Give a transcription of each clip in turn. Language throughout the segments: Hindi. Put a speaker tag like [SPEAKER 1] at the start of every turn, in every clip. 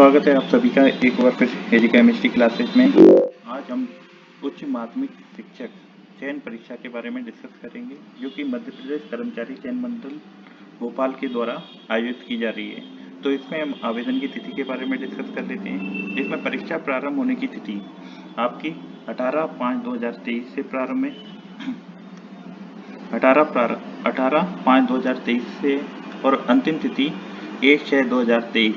[SPEAKER 1] स्वागत है आप सभी का एक बार फिर एजी केमिस्ट्री क्लासेस में। आज हम उच्च माध्यमिक शिक्षक चयन परीक्षा के बारे में डिस्कस करेंगे, जो कि मध्य प्रदेश कर्मचारी चयन मंडल भोपाल के द्वारा आयोजित की जा रही है। तो इसमें हम आवेदन की तिथि के बारे में डिस्कस कर लेते हैं। इसमें परीक्षा प्रारंभ होने की तिथि आपकी 18/5/2023 से प्रारंभ है, 18/5/2023 से, और अंतिम तिथि 1/6/2023।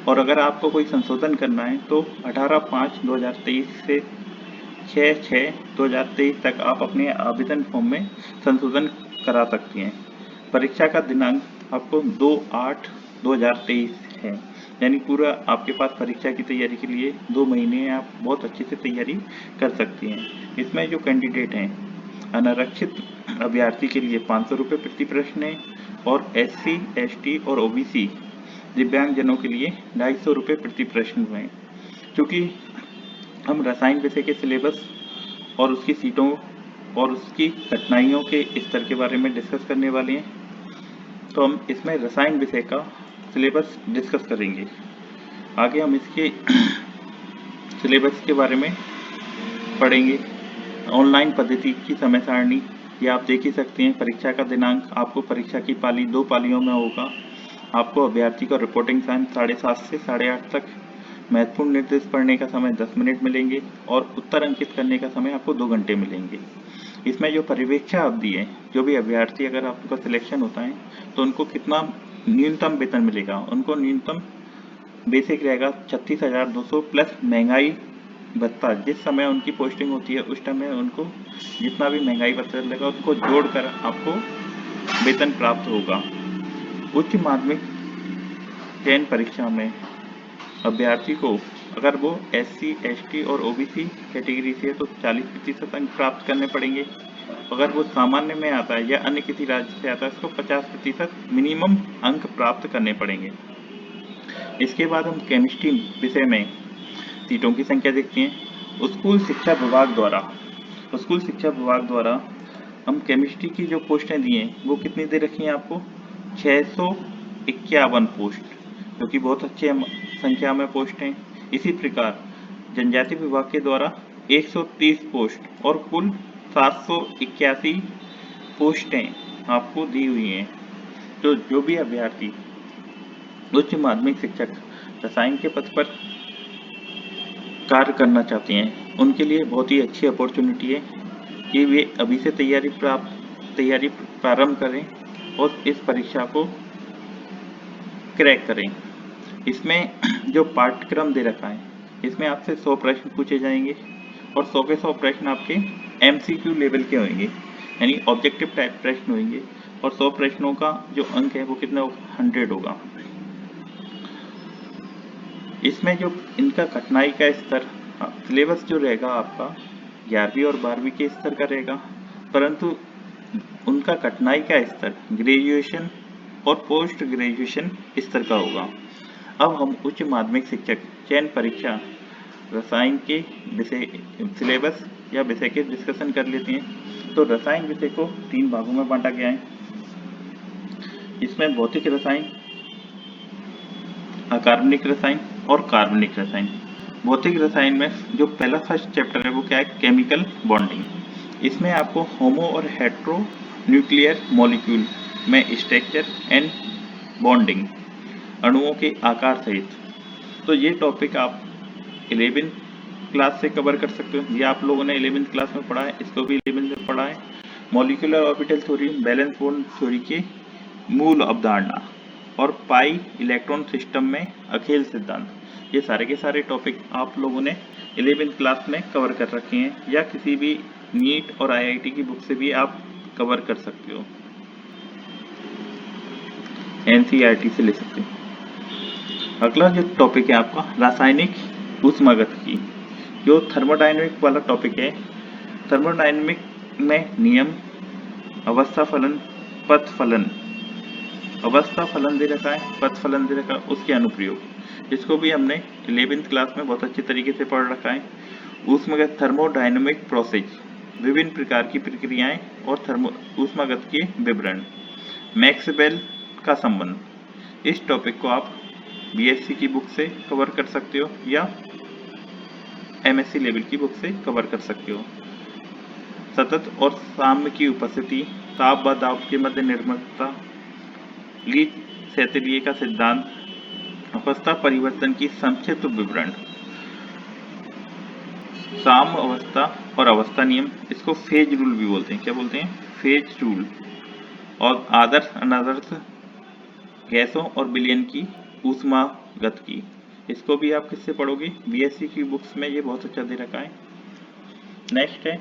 [SPEAKER 1] और अगर आपको कोई संशोधन करना है तो 18/5/2023 से 6/6/2023 तक आप अपने आवेदन फॉर्म में संशोधन करा सकती हैं। परीक्षा का दिनांक आपको 2/8/2023 है, यानी पूरा आपके पास परीक्षा की तैयारी के लिए 2 महीने आप बहुत अच्छे से तैयारी कर सकती हैं। इसमें जो कैंडिडेट हैं, अनारक्षित अभ्यर्थी के लिए 500 रुपये प्रति प्रश्न है, और SC, ST और OBC दिव्यांगजनों के लिए 250 रुपये प्रति प्रश्न हुए। क्योंकि हम रसायन विषय के सिलेबस और उसकी सीटों और उसकी कठिनाइयों के स्तर के बारे में डिस्कस करने वाले हैं, तो हम इसमें रसायन विषय का सिलेबस डिस्कस करेंगे। आगे हम इसके सिलेबस के बारे में पढ़ेंगे। ऑनलाइन पद्धति की समय सारणी ये आप देख ही सकते हैं। परीक्षा का दिनांक आपको परीक्षा की पाली 2 पालियों में होगा। आपको अभ्यर्थी को रिपोर्टिंग टाइम 7:30 से 8:30 तक, महत्वपूर्ण निर्देश पढ़ने का समय 10 मिनट मिलेंगे, और उत्तर अंकित करने का समय आपको 2 घंटे मिलेंगे। इसमें जो परिवीक्षा अवधि है, जो भी अभ्यर्थी अगर आपका सिलेक्शन होता है तो उनको कितना न्यूनतम वेतन मिलेगा, उनको न्यूनतम बेसिक रहेगा 36,200 प्लस महंगाई भत्ता। जिस समय उनकी पोस्टिंग होती है उस समय उनको जितना भी महंगाई भत्ता लगेगा उसको जोड़कर आपको वेतन प्राप्त होगा। उच्च माध्यमिक चयन परीक्षा में अभ्यर्थी को अगर वो SC, ST और OBC कैटेगरी से है तो 40% अंक प्राप्त करने पड़ेंगे। अगर वो सामान्य में आता है या अन्य किसी राज्य से आता है उसको 50% मिनिमम अंक प्राप्त करने पड़ेंगे। इसके बाद हम केमिस्ट्री विषय में सीटों की संख्या देखते हैं। स्कूल शिक्षा विभाग द्वारा हम केमिस्ट्री की जो पोस्टें दी हैं वो कितनी दे रखी हैं आपको? 651 पोस्ट, जो कि बहुत अच्छी संख्या में पोस्ट हैं। इसी प्रकार जनजाति विभाग के द्वारा 130 पोस्ट और कुल 781 पोस्टें आपको दी हुई हैं। तो जो भी अभ्यर्थी उच्च माध्यमिक शिक्षक रसायन के पद पर कार्य करना चाहते हैं उनके लिए बहुत ही अच्छी अपॉर्चुनिटी है कि वे अभी से तैयारी प्रारंभ करें और इस परीक्षा को क्रैक करें। इसमें जो पाठ्यक्रम दे रखा है, इसमें आपसे 100 प्रश्न पूछे जाएंगे, और 100 के 100 प्रश्न आपके MCQ लेवल के होंगे, यानी ऑब्जेक्टिव टाइप प्रश्न होंगे। और 100 प्रश्नों का जो अंक है वो कितना 100 होगा। इसमें जो इनका कठिनाई का स्तर, सिलेबस जो रहेगा आपका 11वीं और 12वीं के स्तर का रहेगा, परंतु उनका कठिनाई का स्तर ग्रेजुएशन और पोस्ट ग्रेजुएशन स्तर का होगा। अब हम उच्च माध्यमिक शिक्षक चयन परीक्षा रसायन के विषय सिलेबस या विषय के डिस्कशन कर लेते हैं। तो रसायन विषय को 3 भागों में बांटा गया है। इसमें भौतिक रसायन, अकार्बनिक रसायन और कार्बनिक रसायन। भौतिक रसायन में जो पहला फर्स्ट चैप्टर है वो क्या है? Chemical bonding. इसमें आपको होमो और हेट्रो न्यूक्लियर मॉलिक्यूल में स्ट्रक्चर एंड बॉन्डिंग, अणुओं के आकार सहित। तो ये टॉपिक आप 11वीं क्लास से कवर कर सकते हो। ये आप लोगों ने 11वीं क्लास में पढ़ा है, इसको भी 11वीं में पढ़ा है। Molecular orbital theory, valence bond theory के मूल अवधारणा, और पाई इलेक्ट्रॉन सिस्टम में अखेल सिद्धांत। ये सारे के सारे टॉपिक आप लोगों ने 11वीं क्लास में कवर कर रखे हैं, या किसी भी नीट और IIT की बुक से भी आप कवर कर सकते हो, NCERT से ले सकते हो। अगला जो टॉपिक है आपका रासायनिक ऊष्मागतिकी, जो थर्मोडायनेमिक वाला टॉपिक है। थर्मोडायनेमिक में नियम, अवस्था फलन, पथ फलन, अवस्था फलन दे रखा है, पथ फलन दे रखा है, उसके अनुप्रयोग, इसको भी हमने 11वीं क्लास में बहुत अच्छे तरीके से पढ़ रखा है। ऊष्मागत थर्मोडायनेमिक प्रोसेस, विभिन्न प्रकार की प्रक्रियाएं और ऊष्मागत के विवरण, मैक्सवेल का संबंध, इस टॉपिक को आप बीएससी की बुक से कवर कर सकते हो या एमएससी लेवल की बुक से कवर कर सकते हो। सतत और साम्य की उपस्थिति, ताप व दाब के मध्य निर्भरता, ली सेतलिए का सिद्धांत, अवस्था परिवर्तन की संक्षिप्त विवरण, साम्य अवस्था और अवस्था नियम, इसको फेज रूल भी बोलते हैं। क्या बोलते हैं? Phase rule. और आदर्श अनादर्श गैसों और विलयन की ऊष्मागतिकी, इसको भी आप किससे पढ़ोगे? बीएससी की बुक्स में ये बहुत अच्छा दे रखा है। नेक्स्ट है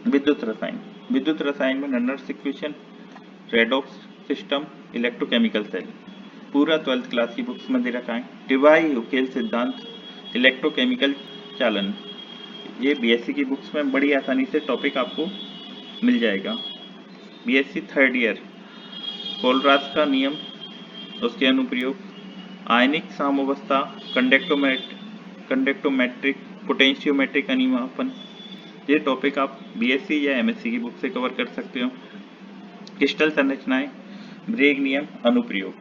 [SPEAKER 1] विद्युत रसायन। विद्युत रसायन में Nernst equation, redox system, electrochemical cell, पूरा 12th क्लास की बुक्स में दे रखा है। डिवाई-यूकेल सिद्धांत, इलेक्ट्रोकेमिकल चालन, ये बीएससी की बुक्स में बड़ी आसानी से टॉपिक आपको मिल जाएगा। बीएससी 3rd ईयर, कोलराज का नियम, उसके अनुप्रयोग, आयनिक साम्यावस्था, कंडक्टोमेट्रिक, पोटेंशियोमेट्रिक अनिमापन, ये टॉपिक आप बीएससी या एमएससी की बुक से कवर कर सकते हो। क्रिस्टल संरचनाएं, ब्रेग नियम, अनुप्रयोग,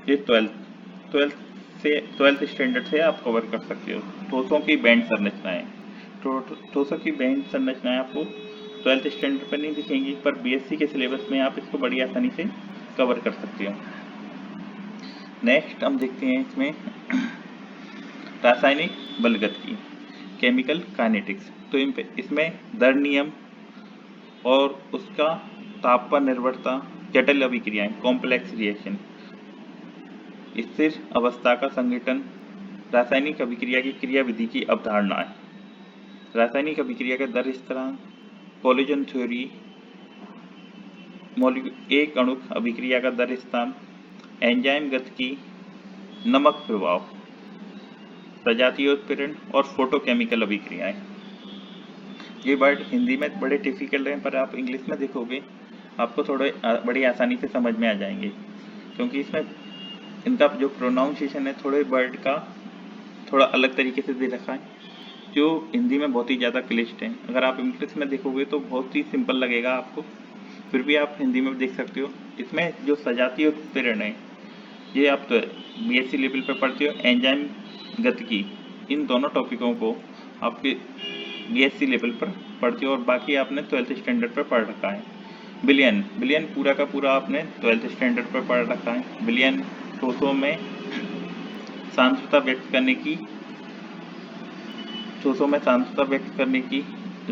[SPEAKER 1] ये 12th स्टैंडर्ड से आप कवर कर सकते हो। ठोसों की बैंड संरचनाएं, ठोसों की बैंड संरचनाएं आपको 12th स्टैंडर्ड पर नहीं दिखेंगी, पर बीएससी के सिलेबस में आप इसको बड़ी आसानी से कवर कर सकते हो। नेक्स्ट हम देखते हैं इसमें रासायनिक बलगतिकी, केमिकल काइनेटिक्स। तो इसमें दर नियम और उसका ताप पर निर्भरता, जटिल अभिक्रियाएं, कॉम्प्लेक्स रिएक्शन, स्थिर अवस्था का संघटन, रासायनिक अभिक्रिया की क्रियाविधि की अवधारणाएं, रासायनिक अभिक्रिया के दर स्थिरांक, कोलिजन थ्योरी, एक अणुक अभिक्रिया का दर स्थान, एंजाइम गतिकी, नमक प्रभाव, सजातीयोत्प्रेरण और फोटोकेमिकल अभिक्रियाएं। ये वर्ड हिंदी में बड़े डिफिकल्ट हैं, पर आप इंग्लिश में देखोगे आपको थोड़े बड़ी आसानी से समझ में आ जाएंगे, क्योंकि इसमें इनका जो प्रोनाउंसिएशन है थोड़े वर्ड का थोड़ा अलग तरीके से दे रखा है, जो हिंदी में बहुत ही ज़्यादा क्लिष्ट है। अगर आप इंग्लिश में देखोगे तो बहुत ही सिंपल लगेगा आपको, फिर भी आप हिंदी में देख सकते हो। इसमें जो सजातीय उत्प्रेरण है ये आप तो बीएससी लेवल पर पढ़ते हो। एंजाइम गतिकी, इन दोनों टॉपिकों को आपके बीएससी लेवल पर पढ़ते हो और बाकी आपने 12th स्टैंडर्ड पर पढ़ रखा है। विलयन पूरा का पूरा आपने 12th स्टैंडर्ड पर पढ़ रखा है। विलयन ठोसों में सांद्रता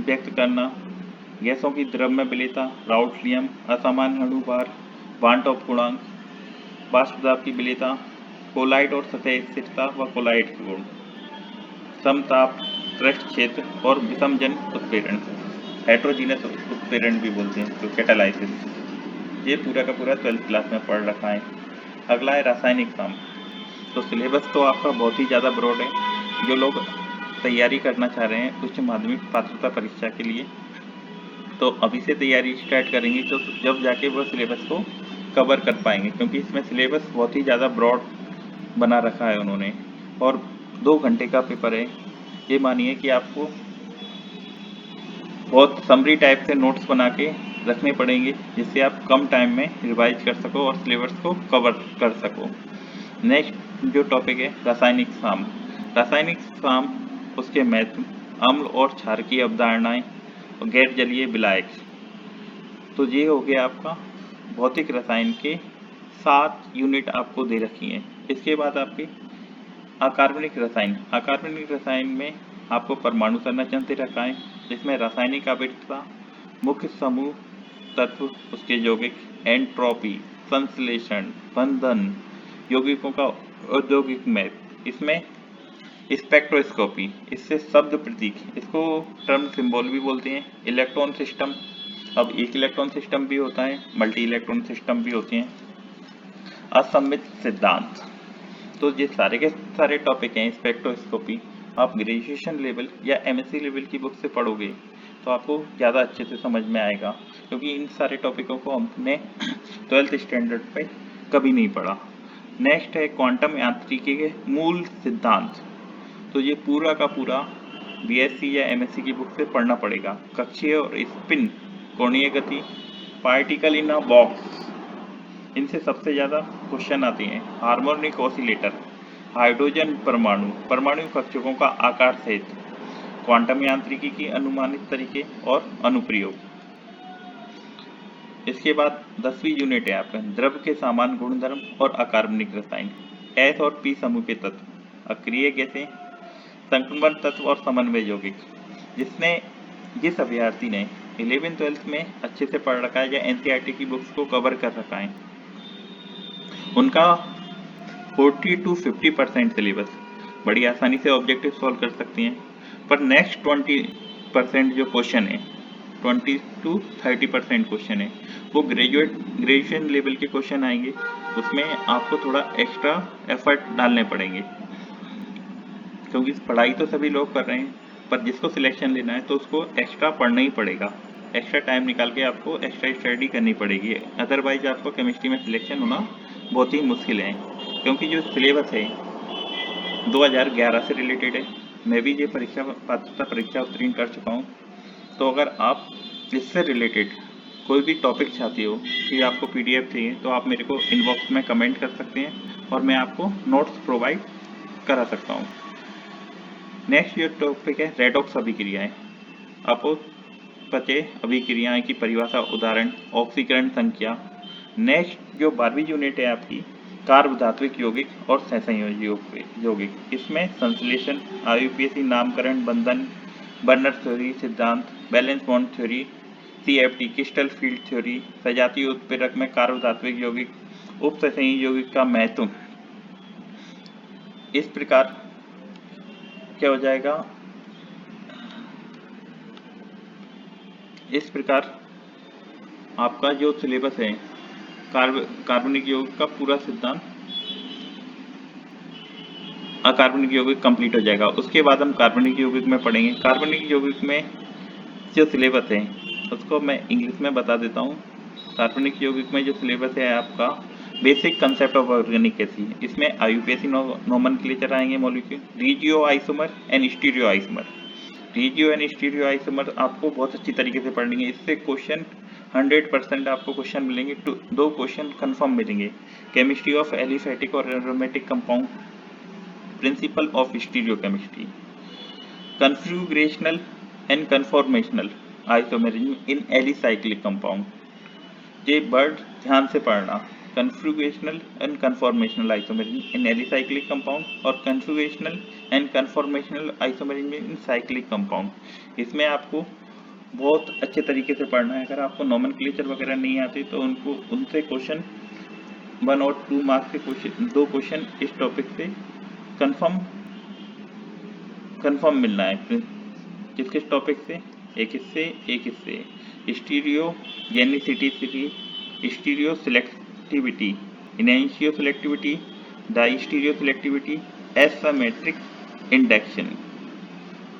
[SPEAKER 1] व्यक्त करना, गैसों की द्रव में विलेयता, राउल्ट नियम, असामान्य अणु भार, वान टॉप गुणांक, वाष्प दाब की विलेयता, कोलाइड और सतह स्थिरता व कोलाइड के गुण, समताप, पृष्ठ क्षेत्र और विषमजन उत्प्रेरण, हेट्रोजीनस उत्प्रेरण भी बोलते हैं, जो कैटालाइसिस, ये पूरा का पूरा 12th क्लास में पढ़ रखा है। अगला है रासायनिक साम। तो सिलेबस तो आपका बहुत ही ज़्यादा ब्रॉड है। जो लोग तैयारी करना चाह रहे हैं उच्च माध्यमिक पात्रता परीक्षा के लिए, तो अभी से तैयारी स्टार्ट करेंगे तो जब जाके वह सिलेबस को कवर कर पाएंगे, क्योंकि इसमें सिलेबस बहुत ही ज़्यादा ब्रॉड बना रखा है उन्होंने, और 2 घंटे का पेपर है। ये मानिए कि आपको बहुत समरी टाइप से नोट्स बना के रखने पड़ेंगे, जिससे आप कम टाइम में रिवाइज कर सको और सिलेबस को कवर कर सको। नेक्स्ट जो टॉपिक है रासायनिक साम। रासायनिक साम, उसके महत्व, अम्ल और क्षार की अवधारणाएं और गैर जलीय विलायक। तो ये हो गया आपका भौतिक रसायन के 7 यूनिट आपको दे रखी हैं। इसके बाद आपके अकार्बनिक रसायन। अकार्बनिक रसायन में आपको परमाणु संरचना दे रखा है, जिसमें रासायनिक आवृत्तता, मुख्य समूह तत्व, उसके यौगिक, एंट्रोपी, संश्लेषण, बंधन, यौगिकों का औद्योगिक महत्व। इसमें स्पेक्ट्रोस्कोपी, इससे शब्द प्रतीक, इसको टर्म सिंबल भी बोलते हैं। इलेक्ट्रॉन सिस्टम, अब एक इलेक्ट्रॉन सिस्टम भी होता है, मल्टी इलेक्ट्रॉन सिस्टम भी होते हैं। असम्मित सिद्धांत। तो ये सारे के सारे टॉपिक हैं। स्पेक्ट्रोस्कोपी आप ग्रेजुएशन लेवल या एमएससी लेवल की बुक से पढ़ोगे तो आपको ज़्यादा अच्छे से समझ में आएगा, क्योंकि इन सारे टॉपिकों को हमने 12th स्टैंडर्ड पे कभी नहीं पढ़ा। नेक्स्ट है क्वांटम यांत्रिकी के मूल सिद्धांत। तो ये पूरा का पूरा बीएससी या एमएससी की बुक से पढ़ना पड़ेगा। कक्षीय और स्पिन, कोणीय गति, पार्टिकल इन अ बॉक्स, इनसे सबसे ज़्यादा क्वेश्चन आते हैं। हार्मोनिक ऑसिलेटर, हाइड्रोजन परमाणु, परमाणु कक्षकों का आकार सहित, क्वांटम यांत्रिकी की अनुमानित तरीके और अनुप्रयोग। इसके बाद 10वीं यूनिट है आपका द्रव के सामान्य गुणधर्म और अकार्बनिक रसायन, एस और पी समूह के तत्व, अक्रिय गैसें, संक्रमण तत्व और समन्वय यौगिक। जिस अभ्यर्थी ने 11th-12th में अच्छे से पढ़ रखा है या एनसीईआरटी की बुक्स को कवर कर रखा है, उनका 40 to 50% सिलेबस बड़ी आसानी से ऑब्जेक्टिव सॉल्व कर सकती हैं। पर नेक्स्ट 20% जो क्वेश्चन है, 20 to 30% क्वेश्चन है, वो ग्रेजुएशन लेवल के क्वेश्चन आएंगे। उसमें आपको थोड़ा एक्स्ट्रा एफर्ट डालने पड़ेंगे, क्योंकि पढ़ाई तो सभी लोग कर रहे हैं, पर जिसको सिलेक्शन लेना है तो उसको एक्स्ट्रा पढ़ना ही पड़ेगा। एक्स्ट्रा टाइम निकाल के आपको एक्स्ट्रा स्टडी करनी पड़ेगी, अदरवाइज आपको केमिस्ट्री में सिलेक्शन होना बहुत ही मुश्किल है। क्योंकि जो सिलेबस है 2011 से रिलेटेड है। मैं भी ये पात्रता परीक्षा उत्तीर्ण कर चुका हूँ। तो अगर आप इससे रिलेटेड कोई भी टॉपिक चाहती हो कि आपको पीडीएफ चाहिए, तो आप मेरे को इनबॉक्स में कमेंट कर सकते हैं और मैं आपको नोट्स प्रोवाइड करा सकता हूँ। नेक्स्ट जो टॉपिक है रेडॉक्स अभिक्रियाएं, अपचय अभिक्रियाएं की परिभाषा, उदाहरण, ऑक्सीकरण संख्या। नेक्स्ट जो 12वीं यूनिट है आपकी कार्बधात्विक यौगिक और सहसंयोजी यौगिक, इसमें संश्लेषण, आईयूपीएसी नामकरण, बंधन, बर्नर थ्योरी सिद्धांत, valence bond theory, CFT crystal field theory, सजातीय उत्प्रेरक में कार्बधात्विक यौगिक, उप सहसंयोजी यौगिक का महत्व। इस प्रकार क्या हो जाएगा, इस प्रकार आपका जो सिलेबस है कार्बनिक यौगिक का पूरा सिद्धांत, अकार्बनिक यौगिक कंप्लीट हो जाएगा। उसके बाद हम कार्बनिक यौगिक में पढ़ेंगे। कार्बनिक यौगिक में जो सिलेबस है उसको मैं इंग्लिश में बता देता हूँ। कार्बनिक यौगिक में जो सिलेबस है आपका basic concept of organic acid, इसमें आईयूपीएसी नोमेनक्लेचर आएंगे, molecule, regioisomer and stereoisomer. Regio and stereoisomer आपको बहुत अच्छी तरीके से पढ़नी है। इससे क्वेश्चन 100% आपको क्वेश्चन मिलेंगे, 2 क्वेश्चन कंफर्म मिलेंगे। केमिस्ट्री ऑफ एलिफेटिक और aromatic compound, principle of stereochemistry, configurational and conformational isomerism in alicyclic compound. ये वर्ड ध्यान से पढ़ना, configurational and conformational isomerism in alicyclic compound और configurational and conformational isomerism in cyclic compound. इसमें आपको बहुत अच्छे तरीके से पढ़ना है। अगर आपको नोमेनक्लेचर वगैरह नहीं आती तो उनसे क्वेश्चन 1 और 2 मार्क्स के क्वेश्चन, 2 क्वेश्चन इस टॉपिक से कंफर्म मिलना है। किस टॉपिक से, एक इससे stereogenicity, stereoselectivity, enantioselectivity, diastereoselectivity, asymmetric induction.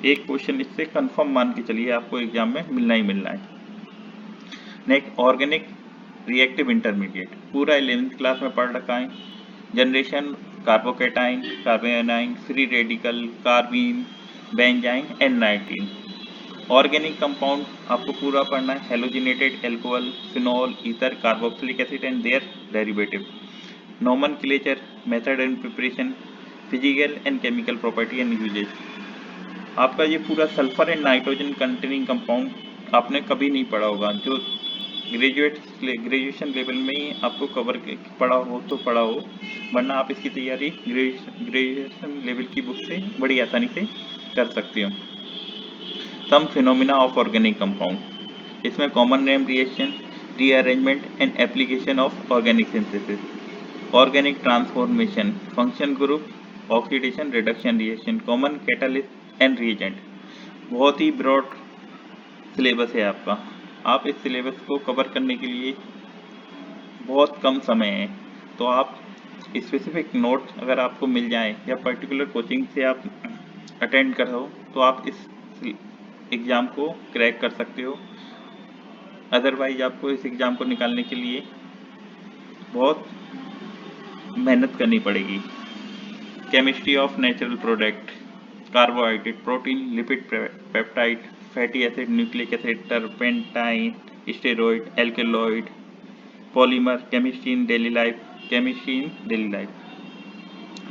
[SPEAKER 1] एक क्वेश्चन इससे कंफर्म मान के चलिए आपको एग्जाम में मिलना ही मिलना है। नेक्स्ट ऑर्गेनिक रिएक्टिव इंटरमीडिएट, पूरा 11th क्लास में पढ़ रखा है। Generation, carbocation, carbanion, free radical, carbene, benzyne and nitrene. Organic compound आपको पूरा पढ़ना है, halogenated alcohol, phenol, ether, carboxylic acid and their derivative. Nomenclature, method and preparation, physical and chemical property and uses. आपका ये पूरा sulphur and nitrogen containing compound आपने कभी नहीं पढ़ा होगा, जो ग्रेजुएशन लेवल में ही आपको कवर पढ़ा हो तो पढ़ा हो, वरना आप इसकी तैयारी ग्रेजुएशन लेवल की बुक से बड़ी आसानी से कर सकते हो। सम फिनोमिना ऑफ ऑर्गेनिक कंपाउंड, इसमें common name reaction, rearrangement and application of organic synthesis, organic transformation, function group, oxidation reduction reaction, common catalyst and reagent. बहुत ही ब्रॉड सिलेबस है आपका। आप इस सिलेबस को कवर करने के लिए बहुत कम समय है, तो आप स्पेसिफिक नोट अगर आपको मिल जाए या पर्टिकुलर कोचिंग से आप अटेंड कर हो तो आप इस एग्ज़ाम को क्रैक कर सकते हो। अदरवाइज आपको इस एग्ज़ाम को निकालने के लिए बहुत मेहनत करनी पड़ेगी। Chemistry of natural product, carbohydrate, protein, lipid, peptide, fatty acid, nucleic acid, turpentine, steroid, alkaloid, polymer, chemistry in daily life, chemistry in daily life.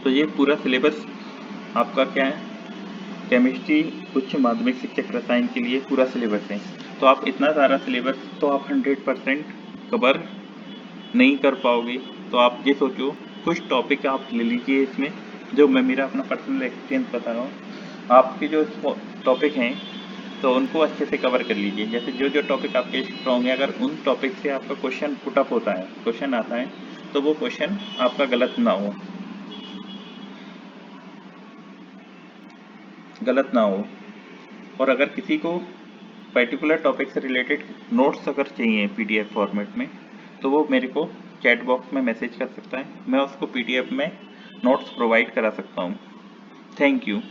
[SPEAKER 1] तो ये पूरा सिलेबस आपका क्या है, केमिस्ट्री उच्च माध्यमिक शिक्षक रसायन के लिए पूरा सिलेबस है। तो आप इतना सारा सिलेबस तो आप 100% कवर नहीं कर पाओगे। तो आप ये सोचो कुछ टॉपिक आप ले लीजिए इसमें, जो मैं मेरा अपना पर्सनल एक्सपीरियंस बता रहा हूँ। आपके जो टॉपिक हैं तो उनको अच्छे से कवर कर लीजिए। जैसे जो जो टॉपिक आपके स्ट्रॉन्ग है, अगर उन टॉपिक से आपका क्वेश्चन पुटअप होता है, क्वेश्चन आता है, तो वो क्वेश्चन आपका गलत ना हो, और अगर किसी को पर्टिकुलर टॉपिक से रिलेटेड नोट्स अगर चाहिए PDF फॉर्मेट में, तो वो मेरे को चैट बॉक्स में मैसेज कर सकता है, मैं उसको PDF में नोट्स प्रोवाइड करा सकता हूँ। Thank you.